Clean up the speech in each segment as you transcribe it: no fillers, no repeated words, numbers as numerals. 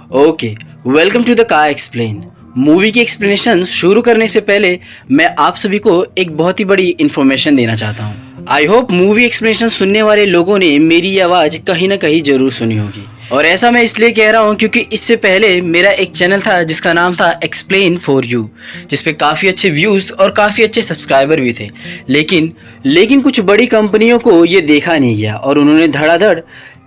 Okay, welcome to the का explain. Movie की explanation शुरू करने से पहले मैं आप सभी को एक बहुत ही बड़ी इन्फॉर्मेशन देना चाहता हूँ। आई होप मूवी एक्सप्लेनेशन सुनने वाले लोगों ने मेरी ये आवाज़ कहीं ना कहीं ज़रूर सुनी होगी। और ऐसा मैं इसलिए कह रहा हूँ क्योंकि इससे पहले मेरा एक चैनल था जिसका नाम था एक्सप्लेन फॉर यू, जिसपे काफ़ी अच्छे व्यूज़ और काफ़ी अच्छे सब्सक्राइबर भी थे। लेकिन कुछ बड़ी कंपनियों को ये देखा नहीं गया और उन्होंने धड़ाधड़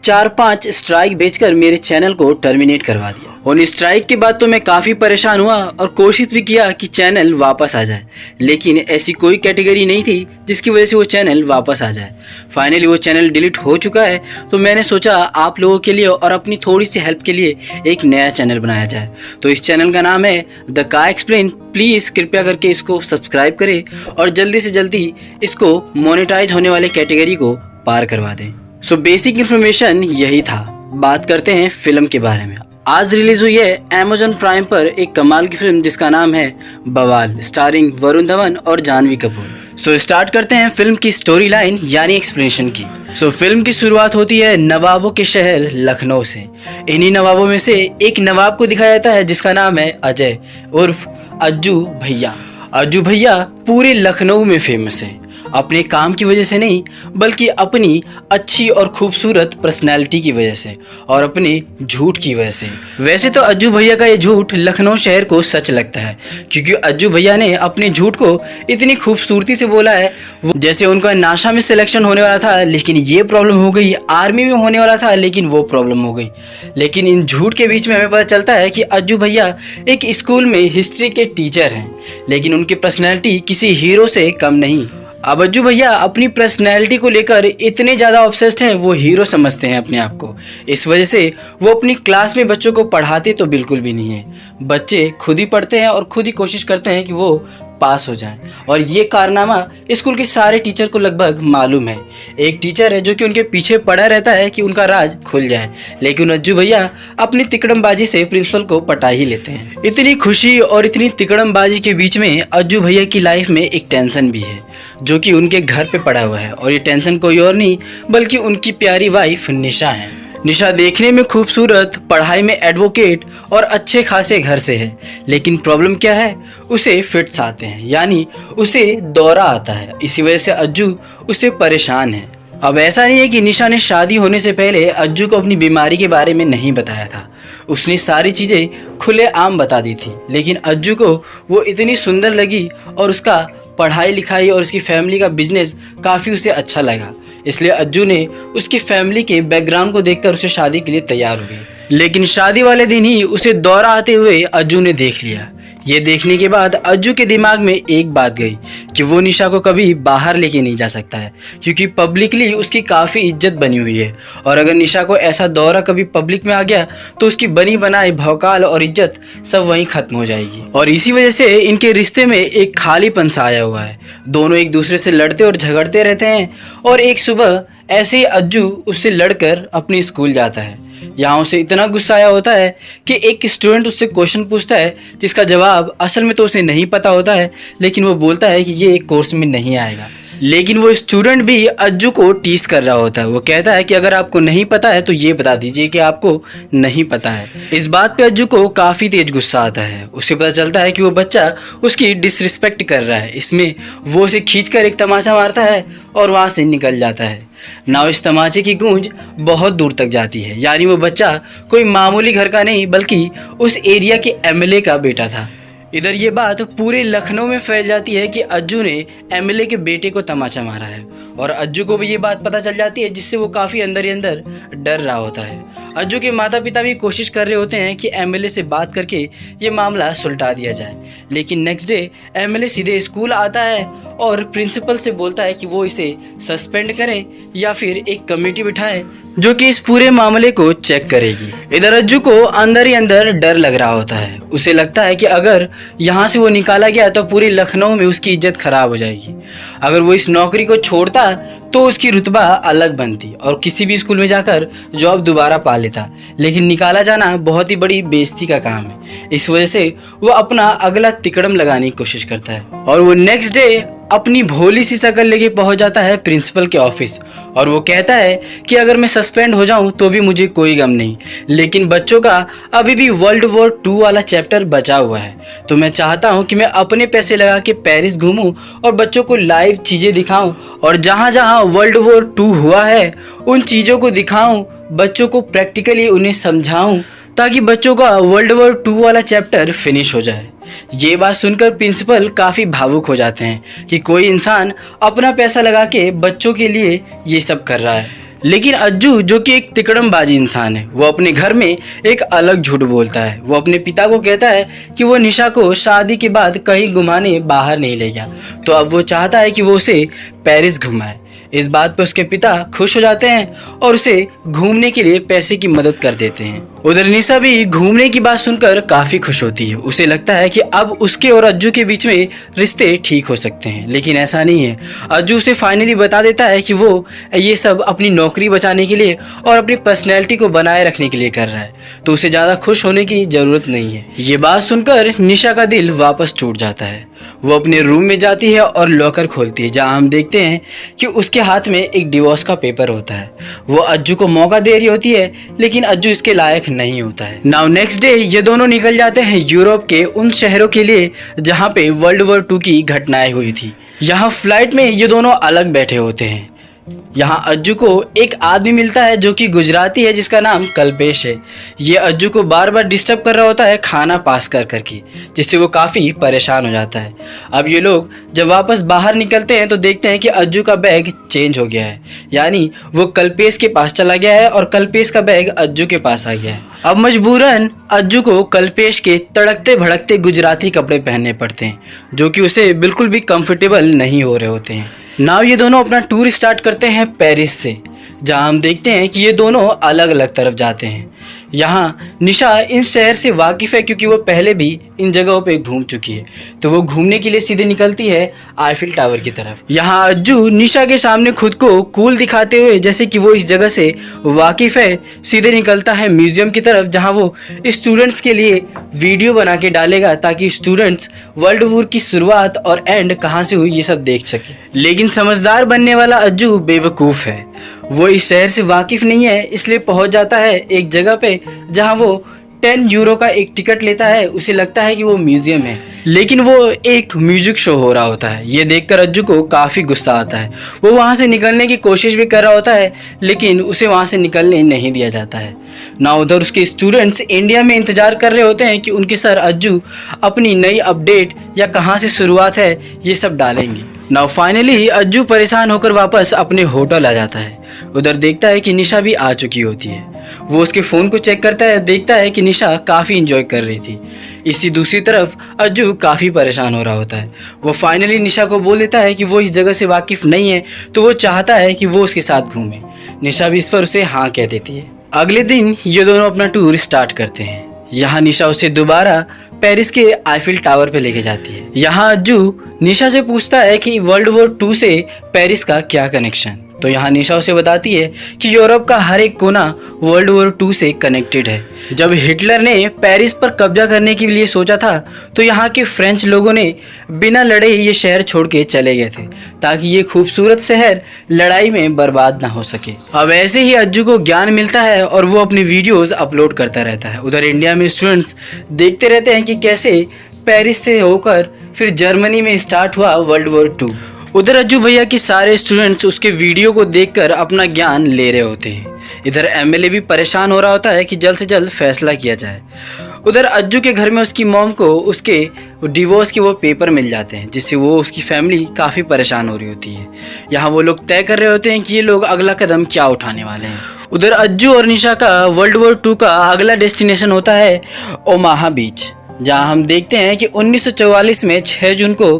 4-5 स्ट्राइक भेजकर मेरे चैनल को टर्मिनेट करवा दिया। और इस स्ट्राइक के बाद तो मैं काफ़ी परेशान हुआ और कोशिश भी किया कि चैनल वापस आ जाए, लेकिन ऐसी कोई कैटेगरी नहीं थी जिसकी वजह से वो चैनल वापस आ जाए। फाइनली वो चैनल डिलीट हो चुका है, तो मैंने सोचा आप लोगों के लिए और अपनी थोड़ी सी हेल्प के लिए एक नया चैनल बनाया जाए। तो इस चैनल का नाम है द का एक्सप्लेन। प्लीज़ कृपया करके इसको सब्सक्राइब करें और जल्दी से जल्दी इसको मोनेटाइज होने वाले कैटेगरी को पार करवा दें। सो बेसिक इन्फॉर्मेशन यही था। बात करते हैं फिल्म के बारे में। आज रिलीज हुई है अमेज़न प्राइम पर एक कमाल की फिल्म जिसका नाम है बवाल, स्टारिंग वरुण धवन और जानवी कपूर। सो स्टार्ट करते हैं फिल्म की स्टोरी लाइन यानी एक्सप्लेनेशन की। सो फिल्म की शुरुआत होती है नवाबों के शहर लखनऊ से। इन्हीं नवाबों में से एक नवाब को दिखाया जाता है जिसका नाम है अजय उर्फ अज्जू भैया। अज्जू भैया पूरे लखनऊ में फेमस है, अपने काम की वजह से नहीं बल्कि अपनी अच्छी और खूबसूरत पर्सनैलिटी की वजह से और अपने झूठ की वजह से। वैसे तो अज्जू भैया का ये झूठ लखनऊ शहर को सच लगता है, क्योंकि अज्जू भैया ने अपने झूठ को इतनी खूबसूरती से बोला है जैसे उनका नाशा में सिलेक्शन होने वाला था लेकिन ये प्रॉब्लम हो गई, आर्मी में होने वाला था लेकिन वो प्रॉब्लम हो गई। लेकिन इन झूठ के बीच में हमें पता चलता है कि अज्जू भैया एक स्कूल में हिस्ट्री के टीचर हैं, लेकिन उनकी पर्सनैलिटी किसी हीरो से कम नहीं। अब अज्जू भैया अपनी पर्सनैलिटी को लेकर इतने ज़्यादा ऑब्सेस्ड हैं, वो हीरो समझते हैं अपने आप को। इस वजह से वो अपनी क्लास में बच्चों को पढ़ाते तो बिल्कुल भी नहीं है। बच्चे खुद ही पढ़ते हैं और खुद ही कोशिश करते हैं कि वो पास हो जाए, और ये कारनामा स्कूल के सारे टीचर को लगभग मालूम है। एक टीचर है जो कि उनके पीछे पड़ा रहता है कि उनका राज खुल जाए, लेकिन अज्जू भैया अपनी तिकड़मबाजी से प्रिंसिपल को पटा ही लेते हैं। इतनी खुशी और इतनी तिकड़मबाजी के बीच में अज्जू भैया की लाइफ में एक टेंशन भी है जो कि उनके घर पे पड़ा हुआ है, और ये टेंशन कोई और नहीं बल्कि उनकी प्यारी वाइफ निशा है। निशा देखने में खूबसूरत, पढ़ाई में एडवोकेट और अच्छे खासे घर से है, लेकिन प्रॉब्लम क्या है, उसे फिट्स आते हैं यानी उसे दौरा आता है। इसी वजह से अज्जू उससे परेशान है। अब ऐसा नहीं है कि निशा ने शादी होने से पहले अज्जू को अपनी बीमारी के बारे में नहीं बताया था, उसने सारी चीज़ें खुलेआम बता दी थी, लेकिन अज्जू को वो इतनी सुंदर लगी और उसका पढ़ाई लिखाई और उसकी फैमिली का बिजनेस काफ़ी उसे अच्छा लगा, इसलिए अज्जू ने उसकी फैमिली के बैकग्राउंड को देखकर उसे शादी के लिए तैयार हो गई। लेकिन शादी वाले दिन ही उसे दौरा आते हुए अज्जू ने देख लिया। ये देखने के बाद अज्जू के दिमाग में एक बात गई कि वो निशा को कभी बाहर लेके नहीं जा सकता है, क्योंकि पब्लिकली उसकी काफ़ी इज्जत बनी हुई है, और अगर निशा को ऐसा दौरा कभी पब्लिक में आ गया तो उसकी बनी बनाई भौकाल और इज्जत सब वहीं ख़त्म हो जाएगी। और इसी वजह से इनके रिश्ते में एक खालीपन सा आया हुआ है। दोनों एक दूसरे से लड़ते और झगड़ते रहते हैं, और एक सुबह ऐसे ही अज्जू उससे लड़कर अपने स्कूल जाता है। यहाँ उसे इतना गुस्सा आया होता है कि एक स्टूडेंट उससे क्वेश्चन पूछता है जिसका जवाब असल में तो उसे नहीं पता होता है, लेकिन वो बोलता है कि ये एक कोर्स में नहीं आएगा। लेकिन वो स्टूडेंट भी अज्जू को टीस कर रहा होता है। वो कहता है कि अगर आपको नहीं पता है तो ये बता दीजिए कि आपको नहीं पता है। इस बात पे अज्जू को काफ़ी तेज गुस्सा आता है। उसे पता चलता है कि वो बच्चा उसकी डिसरिस्पेक्ट कर रहा है। इसमें वो उसे खींचकर एक तमाचा मारता है और वहाँ से निकल जाता है। ना इस तमाचे की गूंज बहुत दूर तक जाती है, यानी वो बच्चा कोई मामूली घर का नहीं बल्कि उस एरिया के एमएलए का बेटा था। इधर ये बात पूरे लखनऊ में फैल जाती है कि अज्जू ने एमएलए के बेटे को तमाचा मारा है, और अज्जू को भी ये बात पता चल जाती है, जिससे वो काफ़ी अंदर ही अंदर डर रहा होता है। अज्जू के माता पिता भी कोशिश कर रहे होते हैं कि एमएलए से बात करके ये मामला सुलझा दिया जाए, लेकिन नेक्स्ट डे एमएलए सीधे स्कूल आता है और प्रिंसिपल से बोलता है कि वो इसे सस्पेंड करें या फिर एक कमेटी बिठाएं जो कि इस पूरे मामले को चेक करेगी। इधर अज्जू को अंदर ही अंदर डर लग रहा होता है। उसे लगता है कि अगर यहाँ से वो निकाला गया तो पूरी लखनऊ में उसकी इज्जत खराब हो जाएगी। अगर वो इस नौकरी को छोड़ता तो उसकी रुतबा अलग बनती और किसी भी स्कूल में जाकर जॉब दोबारा पा लेता, लेकिन निकाला जाना बहुत ही बड़ी बेइज्जती का काम है। इस वजह से वो अपना अगला तिकड़म लगाने की कोशिश करता है, और वो नेक्स्ट डे अपनी भोली सी शक्ल लेके पहुंच जाता है प्रिंसिपल के ऑफिस और वो कहता है कि अगर मैं सस्पेंड हो जाऊं तो भी मुझे कोई गम नहीं, लेकिन बच्चों का अभी भी वर्ल्ड वॉर 2 वाला चैप्टर बचा हुआ है। तो मैं चाहता हूं कि मैं अपने पैसे लगा के पेरिस घूमूं और बच्चों को लाइव चीज़ें दिखाऊं और जहां जहां वर्ल्ड वॉर 2 हुआ है उन चीज़ों को दिखाऊं, बच्चों को प्रैक्टिकली उन्हें समझाऊं ताकि बच्चों का वर्ल्ड वॉर 2 वाला चैप्टर फिनिश हो जाए। ये बात सुनकर प्रिंसिपल काफ़ी भावुक हो जाते हैं कि कोई इंसान अपना पैसा लगा के बच्चों के लिए ये सब कर रहा है। लेकिन अज्जू जो कि एक तिकड़मबाजी इंसान है, वो अपने घर में एक अलग झूठ बोलता है। वो अपने पिता को कहता है कि वो निशा को शादी के बाद कहीं घुमाने बाहर नहीं ले गया, तो अब वो चाहता है कि वो उसे पेरिस घुमाए। इस बात पर उसके पिता खुश हो जाते हैं और उसे घूमने के लिए पैसे की मदद कर देते हैं। उधर निशा भी घूमने की बात सुनकर काफ़ी खुश होती है। उसे लगता है कि अब उसके और अज्जू के बीच में रिश्ते ठीक हो सकते हैं, लेकिन ऐसा नहीं है। अज्जू उसे फाइनली बता देता है कि वो ये सब अपनी नौकरी बचाने के लिए और अपनी पर्सनैलिटी को बनाए रखने के लिए कर रहा है, तो उसे ज़्यादा खुश होने की ज़रूरत नहीं है। ये बात सुनकर निशा का दिल वापस टूट जाता है। वो अपने रूम में जाती है और लॉकर खोलती है, जहाँ हम देखते हैं कि उसके हाथ में एक डिवोर्स का पेपर होता है। वो अज्जू को मौका दे रही होती है, लेकिन अज्जू इसके लायक नहीं होता है। नाउ नेक्स्ट डे ये दोनों निकल जाते हैं यूरोप के उन शहरों के लिए जहाँ पे वर्ल्ड वॉर 2 की घटनाएं हुई थी। यहाँ फ्लाइट में ये दोनों अलग बैठे होते हैं। यहाँ अज्जू को एक आदमी मिलता है जो कि गुजराती है, जिसका नाम कल्पेश है। ये अज्जू को बार बार डिस्टर्ब कर रहा होता है खाना पास कर करके, जिससे वो काफ़ी परेशान हो जाता है। अब ये लोग जब वापस बाहर निकलते हैं तो देखते हैं कि अज्जू का बैग चेंज हो गया है, यानी वो कल्पेश के पास चला गया है और कल्पेश का बैग अज्जू के पास आ गया है। अब मजबूरन अज्जू को कल्पेश के तड़कते भड़कते गुजराती कपड़े पहनने पड़ते हैं, जो कि उसे बिल्कुल भी कंफर्टेबल नहीं हो रहे होते हैं। नाउ ये दोनों अपना टूर स्टार्ट करते हैं पेरिस से, जहां हम देखते हैं कि ये दोनों अलग अलग तरफ जाते हैं। यहाँ निशा इन शहर से वाकिफ़ है क्योंकि वो पहले भी इन जगहों पे घूम चुकी है, तो वो घूमने के लिए सीधे निकलती है आईफिल टावर की तरफ। यहाँ अज्जू निशा के सामने खुद को कूल दिखाते हुए, जैसे कि वो इस जगह से वाकिफ़ है, सीधे निकलता है म्यूजियम की तरफ, जहाँ वो स्टूडेंट्स के लिए वीडियो बना के डालेगा ताकि स्टूडेंट्स वर्ल्ड वॉर की शुरुआत और एंड कहाँ से हुई ये सब देख सके। लेकिन समझदार बनने वाला अज्जू बेवकूफ़ है। वो इस शहर से वाकिफ़ नहीं है, इसलिए पहुंच जाता है एक जगह पे जहां वो 10 यूरो का एक टिकट लेता है। उसे लगता है कि वो म्यूजियम है, लेकिन वो एक म्यूजिक शो हो रहा होता है। ये देखकर अज्जू को काफ़ी गुस्सा आता है। वो वहाँ से निकलने की कोशिश भी कर रहा होता है, लेकिन उसे वहाँ से निकलने नहीं दिया जाता है ना। उधर उसके स्टूडेंट्स इंडिया में इंतज़ार कर रहे होते हैं कि उनके सर अज्जू अपनी नई अपडेट या कहाँ से शुरुआत है ये सब डालेंगे। नाउ फाइनली अज्जू परेशान होकर वापस अपने होटल आ जाता है। उधर देखता है कि निशा भी आ चुकी होती है। वो उसके फ़ोन को चेक करता है, देखता है कि निशा काफ़ी इंजॉय कर रही थी। इसी दूसरी तरफ अज्जू काफ़ी परेशान हो रहा होता है। वो फाइनली निशा को बोल देता है कि वो इस जगह से वाकिफ़ नहीं है, तो वो चाहता है कि वो उसके साथ घूमे। निशा भी इस पर उसे हाँ कह देती है। अगले दिन ये दोनों अपना टूर स्टार्ट करते हैं। यहाँ निशा उसे दोबारा पेरिस के आईफिल टावर पे लेके जाती है। यहाँ अज्जू निशा से पूछता है कि वर्ल्ड वॉर 2 से पेरिस का क्या कनेक्शन। तो यहाँ निशा उसे बताती है कि यूरोप का हर एक कोना वर्ल्ड वॉर 2 से कनेक्टेड है। जब हिटलर ने पेरिस पर कब्जा करने के लिए सोचा था, तो यहाँ के फ्रेंच लोगों ने बिना लड़े ही ये शहर छोड़ के चले गए थे, ताकि ये खूबसूरत शहर लड़ाई में बर्बाद ना हो सके। अब ऐसे ही अज्जू को ज्ञान मिलता है और वो अपनी वीडियोस अपलोड करता रहता है। उधर इंडिया में स्टूडेंट्स देखते रहते हैं कि कैसे पेरिस से होकर फिर जर्मनी में स्टार्ट हुआ वर्ल्ड वॉर 2। उधर अज्जू भैया के सारे स्टूडेंट्स उसके वीडियो को देखकर अपना ज्ञान ले रहे होते हैं। इधर एमएलए भी परेशान हो रहा होता है कि जल्द से जल्द फैसला किया जाए। उधर अज्जू के घर में उसकी मॉम को उसके डिवोर्स के वो पेपर मिल जाते हैं, जिससे वो उसकी फैमिली काफ़ी परेशान हो रही होती है। यहाँ वो लोग तय कर रहे होते हैं कि ये लोग अगला कदम क्या उठाने वाले हैं। उधर अज्जू और निशा का वर्ल्ड वॉर 2 का अगला डेस्टिनेशन होता है ओमाहा बीच, जहां हम देखते हैं कि 1944 में 6 जून को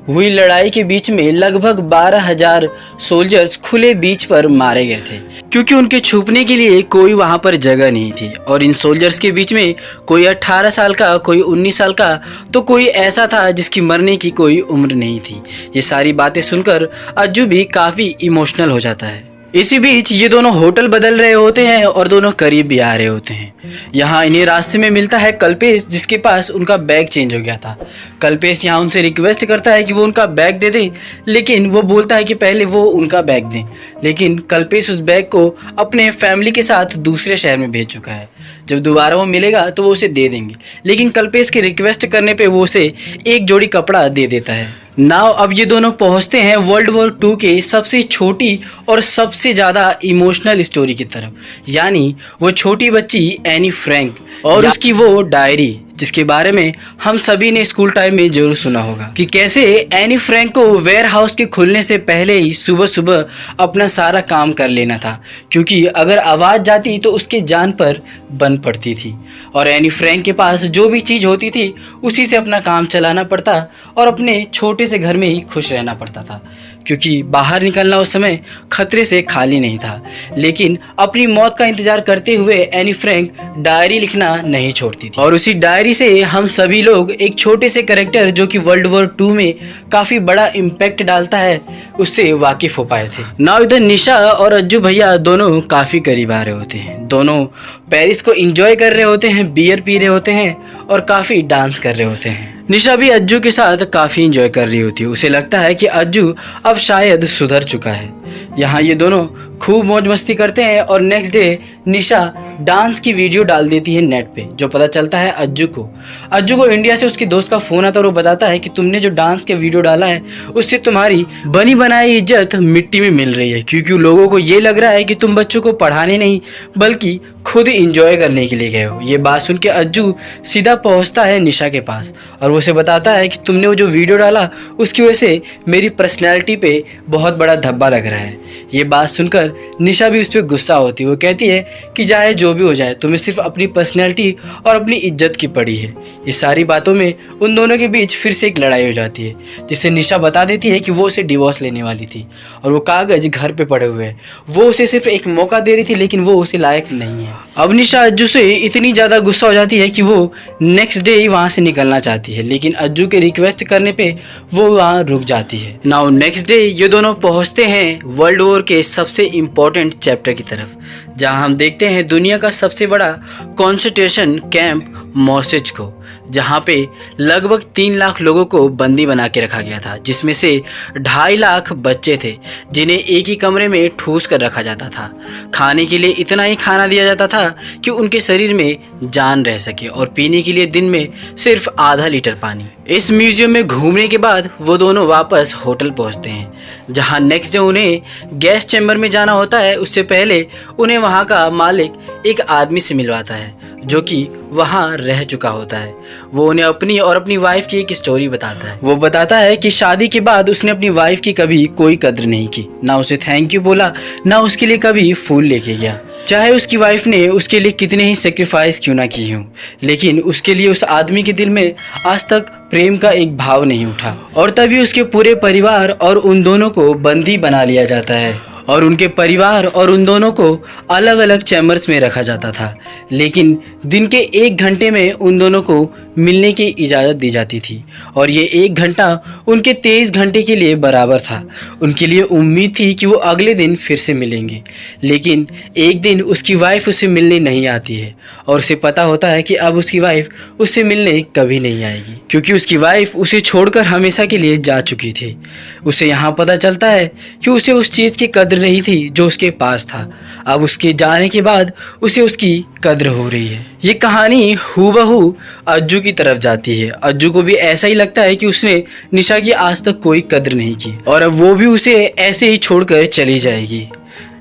हुई लड़ाई के बीच में लगभग 12,000 सोल्जर्स खुले बीच पर मारे गए थे, क्योंकि उनके छुपने के लिए कोई वहां पर जगह नहीं थी। और इन सोल्जर्स के बीच में कोई 18 साल का, कोई 19 साल का, तो कोई ऐसा था जिसकी मरने की कोई उम्र नहीं थी। ये सारी बातें सुनकर अज्जू भी काफ़ी इमोशनल हो जाता है। इसी बीच ये दोनों होटल बदल रहे होते हैं और दोनों करीब भी आ रहे होते हैं। यहाँ इन्हें रास्ते में मिलता है कल्पेश, जिसके पास उनका बैग चेंज हो गया था। कल्पेश यहाँ उनसे रिक्वेस्ट करता है कि वो उनका बैग दे दें, लेकिन वो बोलता है कि पहले वो उनका बैग दें। लेकिन कल्पेश उस बैग को अपने फैमिली के साथ दूसरे शहर में भेज चुका है। जब दोबारा वो मिलेगा तो वो उसे दे देंगे, लेकिन कल्पेश के रिक्वेस्ट करने पे वो उसे एक जोड़ी कपड़ा दे देता है। नाउ अब ये दोनों पहुंचते हैं वर्ल्ड वॉर 2 के सबसे छोटी और सबसे ज़्यादा इमोशनल स्टोरी की तरफ, यानी वो छोटी बच्ची एनी फ्रैंक और उसकी वो डायरी, जिसके बारे में हम सभी ने स्कूल टाइम में जरूर सुना होगा कि कैसे एनी फ्रैंक को वेयर हाउस के खुलने से पहले ही सुबह सुबह अपना सारा काम कर लेना था, क्योंकि अगर आवाज़ जाती तो उसके जान पर बन पड़ती थी। और एनी फ्रैंक के पास जो भी चीज़ होती थी उसी से अपना काम चलाना पड़ता और अपने छोटे से घर में ही खुश रहना पड़ता था, क्योंकि बाहर निकलना उस समय खतरे से खाली नहीं था। लेकिन अपनी मौत का इंतजार करते हुए एनी फ्रैंक डायरी लिखना नहीं छोड़ती थी, और उसी डायरी से हम सभी लोग एक छोटे से कैरेक्टर जो कि वर्ल्ड वॉर 2 में काफ़ी बड़ा इम्पैक्ट डालता है उससे वाकिफ हो पाए थे। नाउ इधर निशा और अज्जू भैया दोनों काफ़ी करीब आ रहे होते हैं। दोनों पेरिस को एंजॉय कर रहे होते हैं, बियर पी रहे होते हैं और काफ़ी डांस कर रहे होते हैं। निशा भी अज्जू के साथ काफ़ी एंजॉय कर रही होती है। उसे लगता है कि अज्जू अब शायद सुधर चुका है। यहाँ ये दोनों खूब मौज मस्ती करते हैं और नेक्स्ट डे निशा डांस की वीडियो डाल देती है नेट पे, जो पता चलता है अज्जू को इंडिया से उसके दोस्त का फ़ोन आता है और वो बताता है कि तुमने जो डांस के वीडियो डाला है उससे तुम्हारी बनी बनाई इज्जत मिट्टी में मिल रही है, क्योंकि लोगों को ये लग रहा है कि तुम बच्चों को पढ़ाने नहीं बल्कि खुद इंजॉय करने के लिए गए हो। ये बात सुन के अज्जू सीधा पहुंचता है निशा के पास और वो उसे बताता है कि तुमने वो जो वीडियो डाला उसकी वजह से मेरी पर्सनैलिटी पे बहुत बड़ा धब्बा लग रहा है। ये बात सुनकर निशा भी उस पर गुस्सा होती है। वो कहती है कि चाहे जो भी हो जाए, तुम्हें सिर्फ अपनी पर्सनैलिटी और अपनी इज्जत की पड़ी है। इस सारी बातों में उन दोनों के बीच फिर से एक लड़ाई हो जाती है, जिससे निशा बता देती है कि वो उसे डिवोर्स लेने वाली थी और वो कागज घर पे पड़े हुए हैं। वो उसे सिर्फ एक मौका दे रही थी, लेकिन वो उसे लायक नहीं है। अब निशा अज्जू से इतनी ज़्यादा गुस्सा हो जाती है कि वो नेक्स्ट डे ही वहाँ से निकलना चाहती है, लेकिन अज्जू के रिक्वेस्ट करने पे वो वहाँ रुक जाती है। नाउ नेक्स्ट डे ये दोनों पहुँचते हैं वर्ल्ड वॉर के सबसे इम्पोर्टेंट चैप्टर की तरफ, जहाँ हम देखते हैं दुनिया का सबसे बड़ा कॉन्सेंट्रेशन कैंप मॉसेज को, जहाँ पे लगभग 3 लाख लोगों को बंदी बना के रखा गया था, जिसमें से 2.5 लाख बच्चे थे जिन्हें एक ही कमरे में ठूस कर रखा जाता था। खाने के लिए इतना ही खाना दिया जाता था कि उनके शरीर में जान रह सके, और पीने के लिए दिन में सिर्फ आधा लीटर पानी। इस म्यूजियम में घूमने के बाद वो दोनों वापस होटल पहुंचते हैं, जहां नेक्स्ट डे उन्हें गैस चैम्बर में जाना होता है। उससे पहले उन्हें वहां का मालिक एक आदमी से मिलवाता है जो कि वहाँ रह चुका होता है। वो उन्हें अपनी और अपनी वाइफ की एक स्टोरी बताता है। वो बताता है कि शादी के बाद उसने अपनी वाइफ की कभी कोई कद्र नहीं की, ना उसे थैंक यू बोला, ना उसके लिए कभी फूल लेके गया। चाहे उसकी वाइफ ने उसके लिए कितने ही सेक्रीफाइस क्यों ना की हों, लेकिन उसके लिए उस आदमी के दिल में आज तक प्रेम का एक भाव नहीं उठा, और तभी उसके पूरे परिवार और उन दोनों को बंदी बना लिया जाता है और उनके परिवार और उन दोनों को अलग अलग चैम्बर्स में रखा जाता था। लेकिन दिन के 1 घंटे में उन दोनों को मिलने की इजाज़त दी जाती थी, और ये 1 घंटा उनके 23 घंटे के लिए बराबर था। उनके लिए उम्मीद थी कि वो अगले दिन फिर से मिलेंगे, लेकिन एक दिन उसकी वाइफ उससे मिलने नहीं आती है और उसे पता होता है कि अब उसकी वाइफ उससे मिलने कभी नहीं आएगी, क्योंकि उसकी वाइफ उसे छोड़कर हमेशा के लिए जा चुकी थी। उसे यहाँ पता चलता है कि उसे उस चीज़ की कद्र नहीं थी जो उसके पास था। अब उसके जाने के बाद उसे उसकी कद्र हो रही है। ये कहानी हूबहू अज्जू की तरफ जाती है। अज्जू को भी ऐसा ही लगता है कि उसने निशा की आज तक कोई कद्र नहीं की और अब वो भी उसे ऐसे ही छोड़कर चली जाएगी।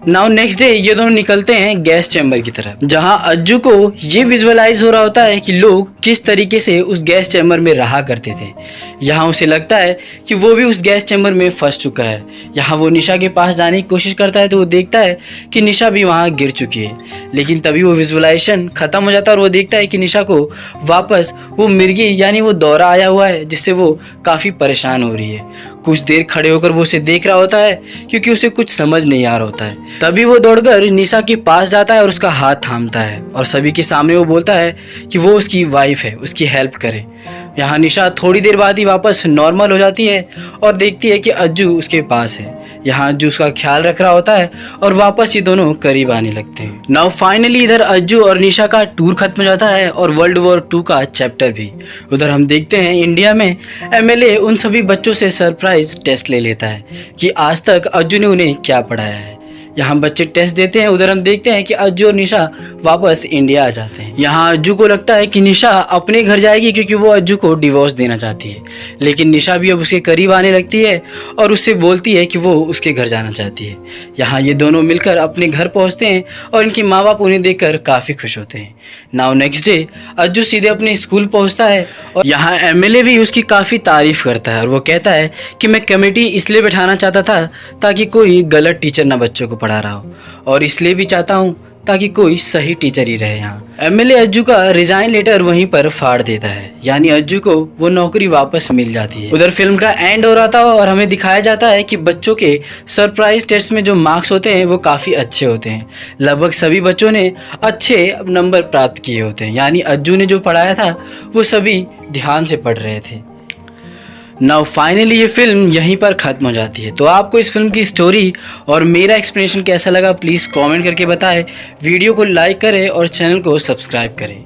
नाउ नेक्स्ट डे ये दोनों निकलते हैं गैस चैम्बर की तरफ, जहां अज्जू को ये विजुअलाइज हो रहा होता है कि लोग किस तरीके से उस गैस चैम्बर में रहा करते थे। यहाँ उसे लगता है कि वो भी उस गैस चैम्बर में फंस चुका है। यहाँ वो निशा के पास जाने की कोशिश करता है तो वो देखता है कि निशा भी वहाँ गिर चुकी है, लेकिन तभी वो विजुअलाइजेशन ख़त्म हो जाता है और वो देखता है कि निशा को वापस वो मिर्गी यानी वो दौरा आया हुआ है, जिससे वो काफ़ी परेशान हो रही है। कुछ देर खड़े होकर वो उसे देख रहा होता है क्योंकि उसे कुछ समझ नहीं आ रहा होता है। तभी वो दौड़कर निशा के पास जाता है और उसका हाथ थामता है और सभी के सामने वो बोलता है कि वो उसकी वाइफ है, उसकी हेल्प करे। यहाँ निशा थोड़ी देर बाद ही वापस नॉर्मल हो जाती है और देखती है कि अज्जू उसके पास है। यहाँ अज्जू उसका ख्याल रख रहा होता है और वापस ये दोनों करीब आने लगते हैं। नाउ फाइनली इधर अज्जू और निशा का टूर खत्म हो जाता है और वर्ल्ड वॉर 2 का चैप्टर भी। उधर हम देखते हैं इंडिया में एमएलए उन सभी बच्चों से सरप्राइज टेस्ट ले लेता है कि आज तक अज्जू ने उन्हें क्या पढ़ाया है। यहाँ बच्चे टेस्ट देते हैं। उधर हम देखते हैं कि अज्जू और निशा वापस इंडिया आ जाते हैं। यहाँ अज्जू को लगता है कि निशा अपने घर जाएगी क्योंकि वो अज्जू को डिवोर्स देना चाहती है, लेकिन निशा भी अब उसके करीब आने लगती है और उससे बोलती है कि वो उसके घर जाना चाहती है। यहाँ ये दोनों मिलकर अपने घर पहुँचते हैं और इनकी माँ बाप उन्हें देखकर काफ़ी खुश होते हैं। नाउ नेक्स्ट डे अज्जू सीधे अपने स्कूल पहुँचता है और यहाँ एमएलए भी उसकी काफ़ी तारीफ करता है और वो कहता है कि मैं कमेटी इसलिए बैठाना चाहता था ताकि कोई गलत टीचर ना बच्चों को पढ़ा रहा हो, और इसलिए भी चाहता हूँ ताकि कोई सही टीचर ही रहे। यहाँ एमएलए अज्जू का रिजाइन लेटर वहीं पर फाड़ देता है, यानी अज्जू को वो नौकरी वापस मिल जाती है। उधर फिल्म का एंड हो रहा था और हमें दिखाया जाता है कि बच्चों के सरप्राइज टेस्ट में जो मार्क्स होते हैं वो काफ़ी अच्छे होते हैं। लगभग सभी बच्चों ने अच्छे नंबर प्राप्त किए होते हैं, यानी अज्जू ने जो पढ़ाया था वो सभी ध्यान से पढ़ रहे थे। नाउ फाइनली ये फिल्म यहीं पर ख़त्म हो जाती है। तो आपको इस फिल्म की स्टोरी और मेरा एक्सप्लेनेशन कैसा लगा प्लीज़ कमेंट करके बताएं। वीडियो को लाइक करें और चैनल को सब्सक्राइब करें।